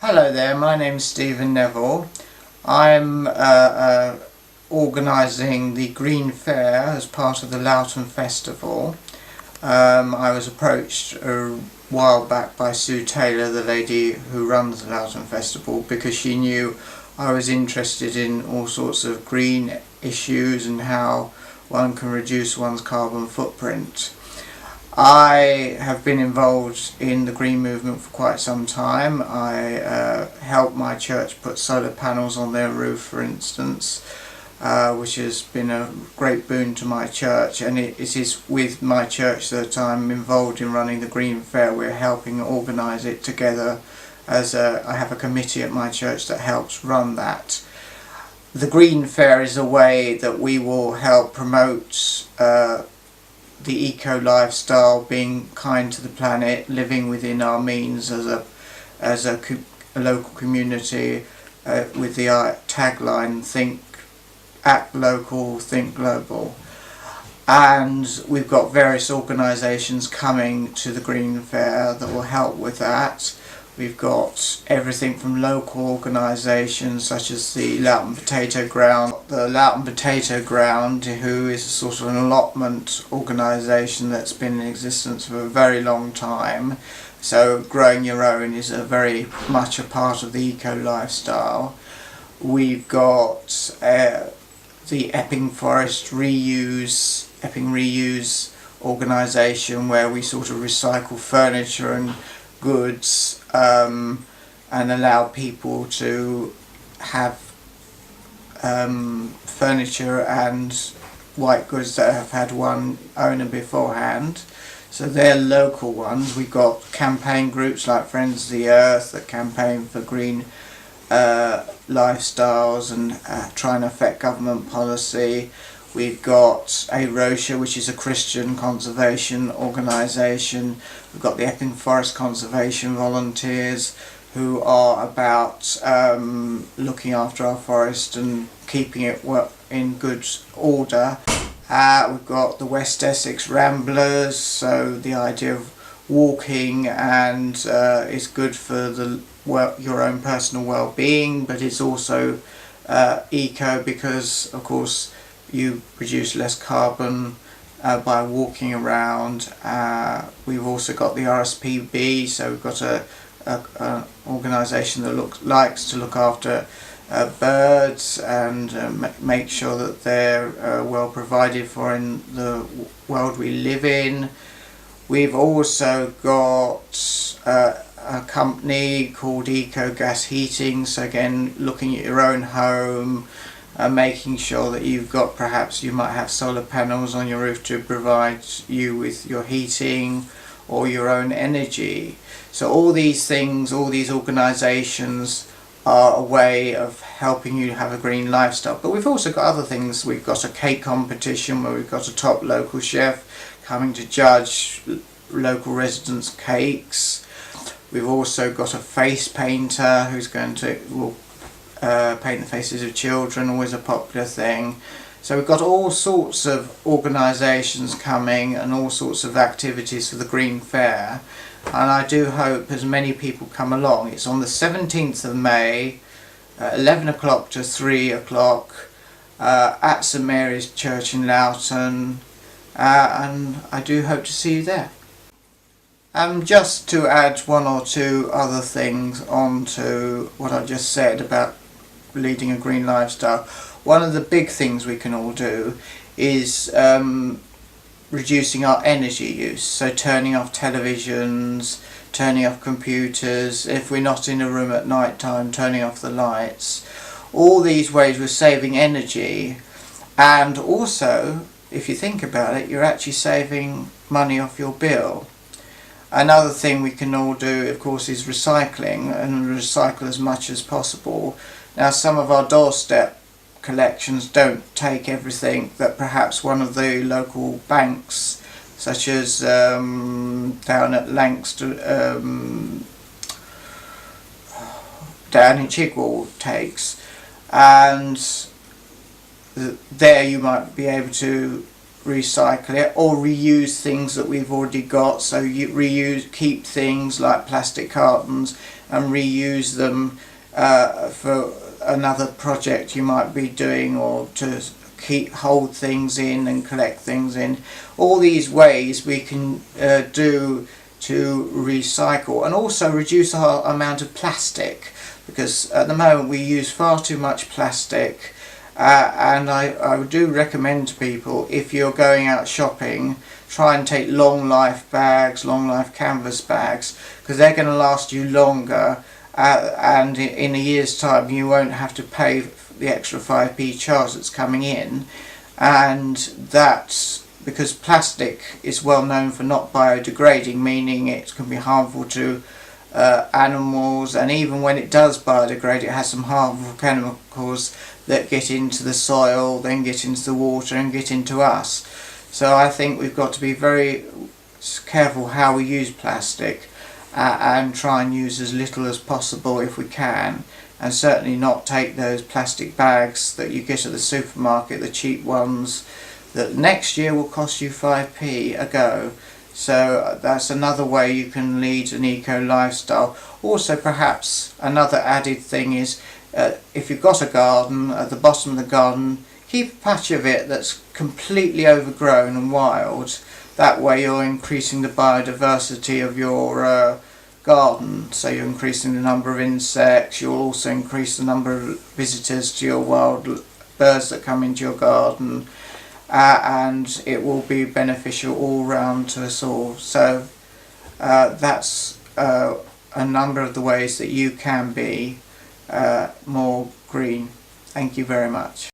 Hello there, my name's Stephen Neville. I'm organising the Green Fair as part of the Loughton Festival. I was approached a while back by Sue Taylor, the lady who runs the Loughton Festival, because she knew I was interested in all sorts of green issues and how one can reduce one's carbon footprint. I have been involved in the green movement for quite some time. I helped my church put solar panels on their roof, for instance, which has been a great boon to my church, and it is with my church that I'm involved in running the Green Fair. We're helping organise it together I have a committee at my church that helps run that. The Green Fair is a way that we will help promote the eco lifestyle, being kind to the planet, living within our means as a local community, with the tagline act local, think global. And we've got various organisations coming to the Green Fair that will help with that. We've got everything from local organisations such as the Loughton Potato Ground. The Loughton Potato Ground, who is a sort of an allotment organisation that's been in existence for a very long time. So growing your own is very much a part of the eco lifestyle. We've got the Epping Forest Epping Reuse organisation, where we sort of recycle furniture and goods and allow people to have furniture and white goods that have had one owner beforehand. So they're local ones. We've got campaign groups like Friends of the Earth that campaign for green lifestyles and try and affect government policy. We've got A Rocha, which is a Christian conservation organisation. We've got the Epping Forest Conservation Volunteers, who are about looking after our forest and keeping it in good order. We've got the West Essex Ramblers, so the idea of walking and is good for your own personal well-being, but it's also eco, because of course you produce less carbon by walking around. We've also got the RSPB, so we've got an organisation that likes to look after birds and make sure that they're well provided for in the world we live in. We've also got a company called Eco Gas Heating, so again looking at your own home, making sure that perhaps you might have solar panels on your roof to provide you with your heating or your own energy. So all these things, all these organisations are a way of helping you have a green lifestyle. But we've also got other things. We've got a cake competition where we've got a top local chef coming to judge local residents' cakes. We've also got a face painter who's going to paint the faces of children, always a popular thing. So we've got all sorts of organisations coming and all sorts of activities for the Green Fair, and I do hope as many people come along. It's on the 17th of May, 11 o'clock to 3 o'clock at St Mary's Church in Loughton, and I do hope to see you there. Just to add one or two other things on to what I just said about leading a green lifestyle, one of the big things we can all do is reducing our energy use, so turning off televisions, turning off computers, if we're not in a room at night time, turning off the lights. All these ways we're saving energy, and also if you think about it, you're actually saving money off your bill. Another thing we can all do, of course, is recycling, and recycle as much as possible. Now, some of our doorstep collections don't take everything that perhaps one of the local banks, such as down at Langston, down in Chigwell, takes. And there you might be able to recycle it, or reuse things that we've already got. So you keep things like plastic cartons and reuse them for another project you might be doing, or to hold things in and collect things in. All these ways we can do to recycle, and also reduce our amount of plastic, because at the moment we use far too much plastic. And I do recommend to people, if you're going out shopping, try and take long life bags, long life canvas bags, because they're going to last you longer, and in a year's time you won't have to pay the extra 5p charge that's coming in. And that's because plastic is well known for not biodegrading, meaning it can be harmful to animals, and even when it does biodegrade, it has some harmful chemicals that get into the soil, then get into the water and get into us. So I think we've got to be very careful how we use plastic, and try and use as little as possible if we can, and certainly not take those plastic bags that you get at the supermarket, the cheap ones that next year will cost you 5p a go. So that's another way you can lead an eco lifestyle. Also, perhaps another added thing is, if you've got a garden, at the bottom of the garden, keep a patch of it that's completely overgrown and wild. That way you're increasing the biodiversity of your garden. So you're increasing the number of insects, you'll also increase the number of visitors to your wild birds that come into your garden. And it will be beneficial all round to us all. So that's a number of the ways that you can be more green. Thank you very much.